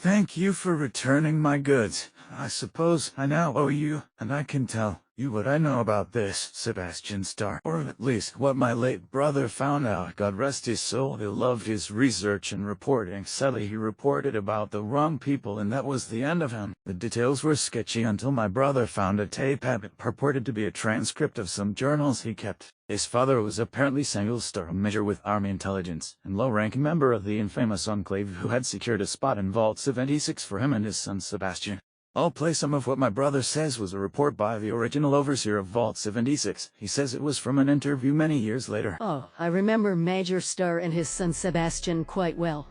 Thank you for returning my goods. I suppose I now owe you, and I can tell you what I know about this, Sabastian Starr. Or at least what my late brother found out. God rest his soul, he loved his research and reporting. Sadly, he reported about the wrong people, and that was the end of him. The details were sketchy until my brother found a tape that purported to be a transcript of some journals he kept. His father was apparently Samuel Starr, a major with Army intelligence, and low-ranking member of the infamous Enclave who had secured a spot in Vault 76 for him and his son Sabastian. I'll play some of what my brother says was a report by the original overseer of Vault 76. He says it was from an interview many years later. Oh, I remember Major Starr and his son Sabastian quite well.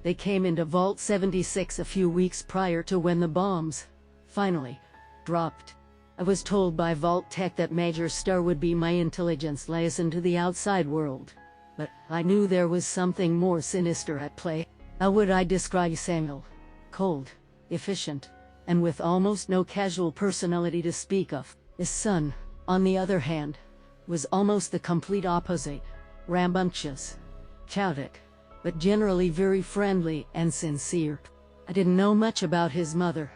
They came into Vault 76 a few weeks prior to when the bombs, finally, dropped. I was told by Vault Tech that Major Starr would be my intelligence liaison to the outside world. But I knew there was something more sinister at play. How would I describe Samuel? Cold, efficient, and with almost no casual personality to speak of. His son, on the other hand, was almost the complete opposite. Rambunctious, chaotic, but generally very friendly and sincere. I didn't know much about his mother.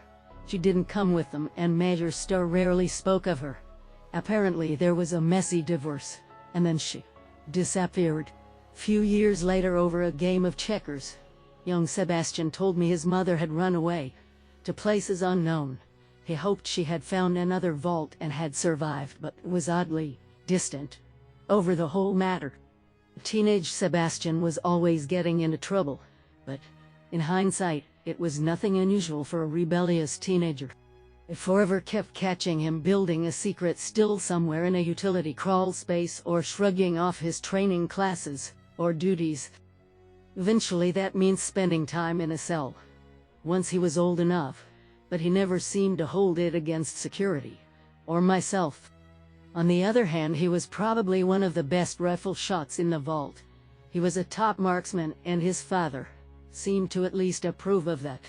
She didn't come with them, and Major Starr rarely spoke of her. Apparently there was a messy divorce, and then she disappeared. Few years later, over a game of checkers, young Sabastian told me his mother had run away to places unknown. He hoped she had found another vault and had survived, but was oddly distant over the whole matter. Teenage Sabastian was always getting into trouble, but in hindsight, it was nothing unusual for a rebellious teenager. I forever kept catching him building a secret still somewhere in a utility crawl space or shrugging off his training classes or duties. Eventually that means spending time in a cell. Once he was old enough, but he never seemed to hold it against security, or myself. On the other hand, he was probably one of the best rifle shots in the vault. He was a top marksman, and his father seemed to at least approve of that.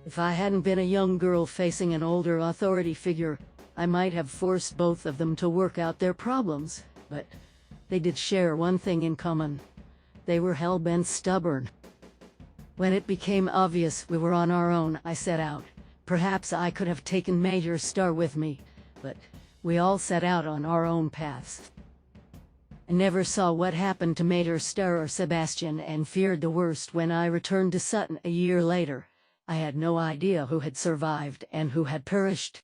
If I hadn't been a young girl facing an older authority figure, I might have forced both of them to work out their problems, but they did share one thing in common. They were hell-bent stubborn. When it became obvious we were on our own, I set out. Perhaps I could have taken Major Starr with me, but we all set out on our own paths. I never saw what happened to Major Starr or Sabastian and feared the worst when I returned to Sutton a year later. I had no idea who had survived and who had perished.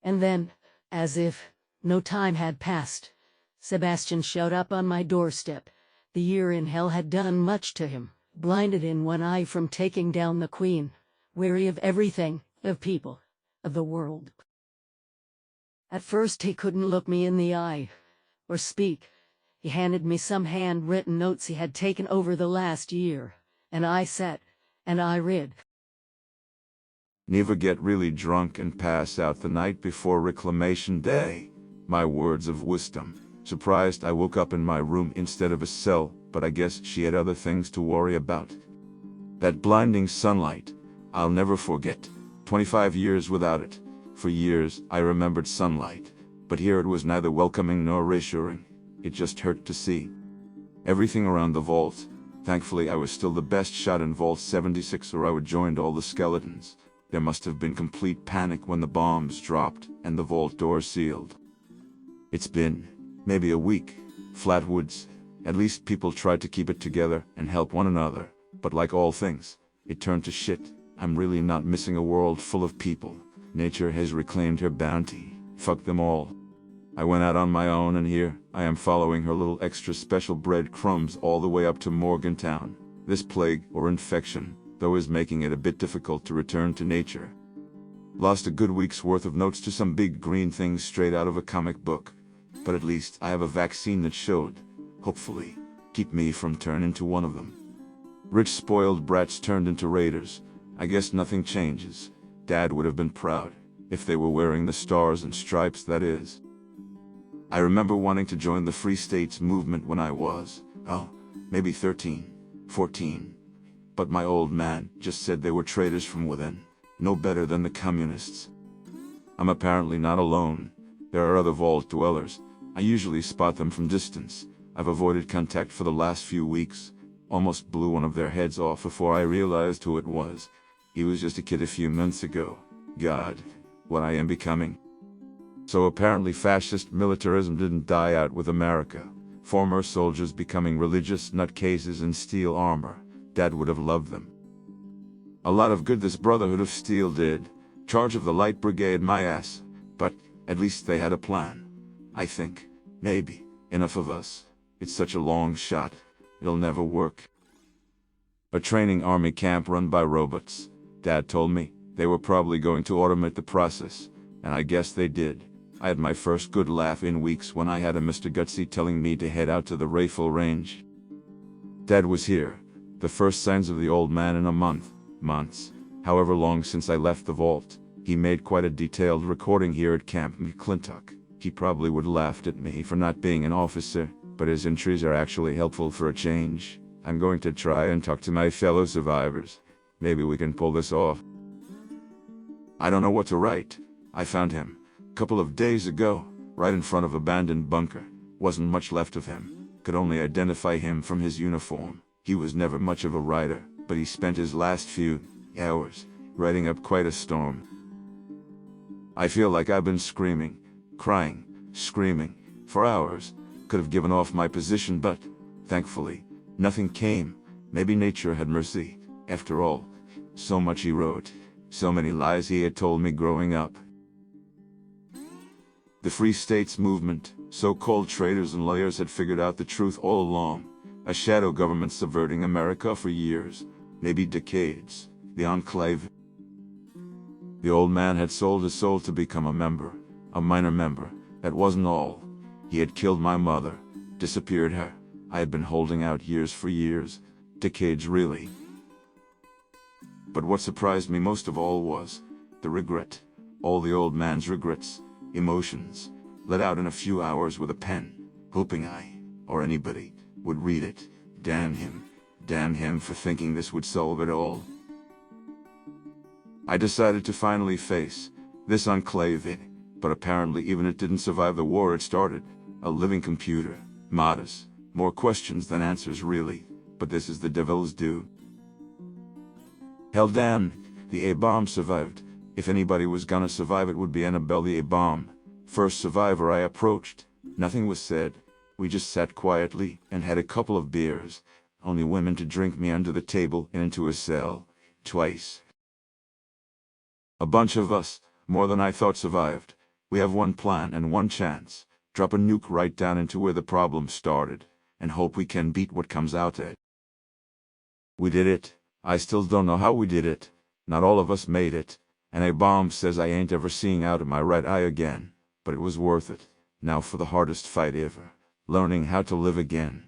And then, as if no time had passed, Sabastian showed up on my doorstep. The year in hell had done much to him. Blinded in one eye from taking down the Queen, weary of everything, of people, of the world. At first he couldn't look me in the eye, or speak. He handed me some handwritten notes he had taken over the last year, and I sat, and I read. Never get really drunk and pass out the night before reclamation day. My words of wisdom. Surprised I woke up in my room instead of a cell, but I guess she had other things to worry about. That blinding sunlight, I'll never forget. 25 years without it. For years I remembered sunlight, but here it was neither welcoming nor reassuring. It just hurt to see. Everything around the vault. Thankfully I was still the best shot in Vault 76, or I would joined all the skeletons. There must have been complete panic when the bombs dropped and the vault doors sealed. It's been maybe a week. Flat woods. At least people tried to keep it together and help one another, but like all things, it turned to shit. I'm really not missing a world full of people. Nature has reclaimed her bounty. Fuck them all. I went out on my own, and here I am following her little extra special breadcrumbs all the way up to Morgantown. This plague or infection, though, is making it a bit difficult to return to nature. Lost a good week's worth of notes to some big green things straight out of a comic book. But at least I have a vaccine that showed, hopefully, keep me from turning into one of them. Rich spoiled brats turned into raiders. I guess nothing changes. Dad would have been proud, if they were wearing the stars and stripes, that is. I remember wanting to join the Free States movement when I was, maybe 13, 14. But my old man just said they were traitors from within, no better than the communists. I'm apparently not alone. There are other vault dwellers. I usually spot them from distance. I've avoided contact for the last few weeks, almost blew one of their heads off before I realized who it was. He was just a kid a few months ago. God, what I am becoming. So apparently fascist militarism didn't die out with America. Former soldiers becoming religious nutcases in steel armor. Dad would have loved them. A lot of good this Brotherhood of Steel did. Charge of the Light Brigade, my ass. But at least they had a plan. I think, maybe, enough of us. It's such a long shot. It'll never work. A training army camp run by robots. Dad told me they were probably going to automate the process, and I guess they did. I had my first good laugh in weeks when I had a Mr. Gutsy telling me to head out to the rifle range. Dad was here. The first signs of the old man in a months, however long since I left the vault. He made quite a detailed recording here at Camp McClintock. He probably would have laughed at me for not being an officer, but his entries are actually helpful for a change. I'm going to try and talk to my fellow survivors. Maybe we can pull this off. I don't know what to write. I found him a couple of days ago, right in front of abandoned bunker. Wasn't much left of him. Could only identify him from his uniform. He was never much of a writer, but he spent his last few hours writing up quite a storm. I feel like I've been screaming, crying, screaming, for hours. Could have given off my position, but, thankfully, nothing came. Maybe nature had mercy. After all, so much he wrote, so many lies he had told me growing up. The Free States movement, so-called traitors and lawyers had figured out the truth all along. A shadow government subverting America for years, maybe decades. The Enclave. The old man had sold his soul to become a member, a minor member. That wasn't all. He had killed my mother, disappeared her. I had been holding out years for years, decades really. But what surprised me most of all was the regret. All the old man's regrets, emotions, let out in a few hours with a pen, hoping I, or anybody, would read it. Damn him for thinking this would solve it all. I decided to finally face this enclave, but apparently even it didn't survive the war it started. A living computer, modest, more questions than answers really, but this is the devil's due. Hell damn, the A-bomb survived. If anybody was gonna survive it would be Annabelle the A-bomb. First survivor I approached. Nothing was said. We just sat quietly and had a couple of beers. Only women to drink me under the table and into a cell. Twice. A bunch of us, more than I thought, survived. We have one plan and one chance. Drop a nuke right down into where the problem started, and hope we can beat what comes out of it. We did it. I still don't know how we did it. Not all of us made it. And A-bomb says I ain't ever seeing out of my right eye again. But it was worth it. Now for the hardest fight ever. Learning how to live again.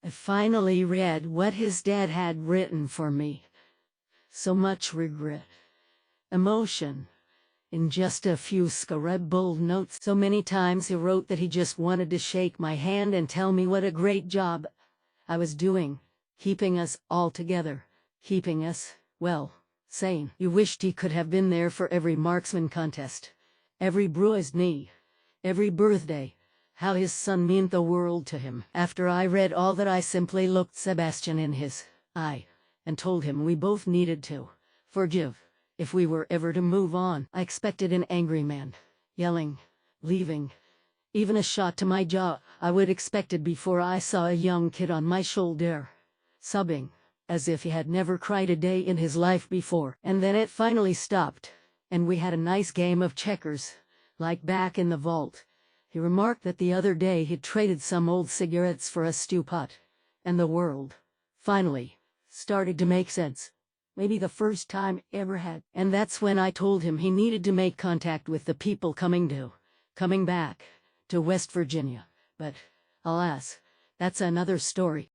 I finally read what his dad had written for me. So much regret, emotion, in just a few scribbled notes. So many times he wrote that he just wanted to shake my hand and tell me what a great job I was doing, keeping us all together, keeping us, well, sane. You wished he could have been there for every marksman contest, every bruised knee, every birthday. How his son meant the world to him. After I read all that, I simply looked Sabastian in his eye and told him we both needed to forgive if we were ever to move on. I expected an angry man, yelling, leaving, even a shot to my jaw. I would expected before I saw a young kid on my shoulder, sobbing, as if he had never cried a day in his life before. And then it finally stopped, and we had a nice game of checkers, like back in the vault. He remarked that the other day he'd traded some old cigarettes for a stew pot, and the world, finally, started to make sense. Maybe the first time ever had. And that's when I told him he needed to make contact with the people coming back to West Virginia. But, alas, that's another story.